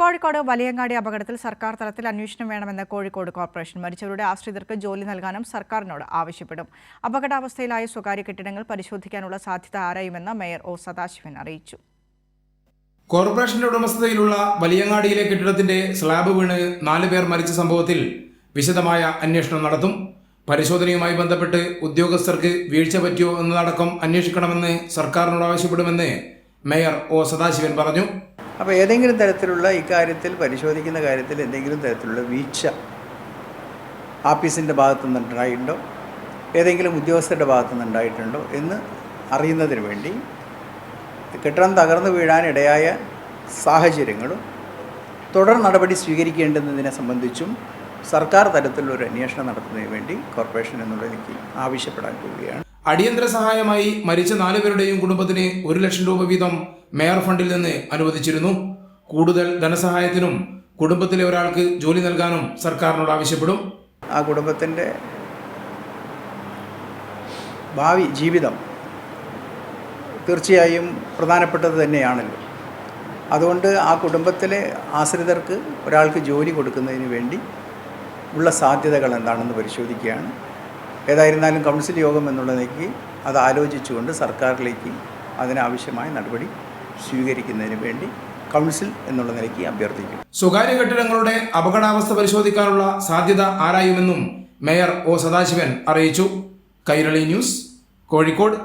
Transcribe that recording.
കോഴിക്കോട് വലിയങ്ങാടി അപകടത്തിൽ സർക്കാർ തലത്തിൽ അന്വേഷണം വേണമെന്ന് കോഴിക്കോട് കോർപ്പറേഷൻ. മരിച്ചവരുടെ ആശ്രിതർക്ക് ജോലി നൽകാനും സർക്കാരിനോട് ആവശ്യപ്പെടും. അപകടാവസ്ഥയിലായ സ്വകാര്യ കെട്ടിടങ്ങൾ പരിശോധിക്കാനുള്ള സാധ്യത ആരായുമെന്ന് മേയർ ഒ സദാശിവൻ അറിയിച്ചു. കോർപ്പറേഷന്റെ ഉടമസ്ഥതയിലുള്ള വലിയങ്ങാടിയിലെ കെട്ടിടത്തിന്റെ സ്ലാബ് വീണ് 4 പേർ മരിച്ച സംഭവത്തിൽ വിശദമായ അന്വേഷണം നടത്തും. പരിശോധനയുമായി ബന്ധപ്പെട്ട് ഉദ്യോഗസ്ഥർക്ക് വീഴ്ച പറ്റിയോ എന്നതടക്കം അന്വേഷിക്കണമെന്ന് സർക്കാരിനോട് ആവശ്യപ്പെടുമെന്ന് മേയർ ഒ സദാശിവൻ പറഞ്ഞു. അപ്പോൾ ഏതെങ്കിലും തരത്തിലുള്ള ഇക്കാര്യത്തിൽ പരിശോധിക്കുന്ന കാര്യത്തിൽ എന്തെങ്കിലും തരത്തിലുള്ള വീഴ്ച ആഫീസിൻ്റെ ഭാഗത്തു നിന്നുണ്ടായിട്ടുണ്ടോ, ഏതെങ്കിലും ഉദ്യോഗസ്ഥരുടെ ഭാഗത്തു നിന്നുണ്ടായിട്ടുണ്ടോ എന്ന് അറിയുന്നതിന് വേണ്ടി കെട്ടിടം തകർന്നു വീഴാനിടയായ സാഹചര്യങ്ങളും തുടർ നടപടി സ്വീകരിക്കേണ്ടുന്നതിനെ സംബന്ധിച്ചും സർക്കാർ തലത്തിലൊരു അന്വേഷണം നടത്തുന്നതിന് വേണ്ടി കോർപ്പറേഷൻ എന്നുള്ളതിലേക്ക് ആവശ്യപ്പെടാൻ പോവുകയാണ്. അടിയന്തര സഹായമായി മരിച്ച 4 പേരുടെയും കുടുംബത്തിന് 1 ലക്ഷം രൂപ വീതം മേയർ ഫണ്ടിൽ നിന്ന് അനുവദിച്ചിരുന്നു. കൂടുതൽ ധനസഹായത്തിനും കുടുംബത്തിലെ ഒരാൾക്ക് ജോലി നൽകാനും സർക്കാരിനോട് ആവശ്യപ്പെടും. ആ കുടുംബത്തിൻ്റെ ഭാവി ജീവിതം തീർച്ചയായും പ്രധാനപ്പെട്ടത് തന്നെയാണല്ലോ. അതുകൊണ്ട് ആ കുടുംബത്തിലെ ആശ്രിതർക്ക് ഒരാൾക്ക് ജോലി കൊടുക്കുന്നതിന് വേണ്ടി ഉള്ള സാധ്യതകൾ എന്താണെന്ന് പരിശോധിക്കുകയാണ്. ഏതായിരുന്നാലും കൗൺസിൽ യോഗം എന്നുള്ളതിലേക്ക് അത് ആലോചിച്ചുകൊണ്ട് സർക്കാരിലേക്ക് അതിനാവശ്യമായ നടപടി സ്വീകരിക്കുന്നതിന് വേണ്ടി കൗൺസിൽ എന്നുള്ള നിലയ്ക്ക് അഭ്യർത്ഥിക്കും. സ്വകാര്യ കെട്ടിടങ്ങളുടെ അപകടാവസ്ഥ പരിശോധിക്കാനുള്ള സാധ്യത ആരായുമെന്നും മേയർ ഒ സദാശിവൻ അറിയിച്ചു. കൈരളി ന്യൂസ്, കോഴിക്കോട്.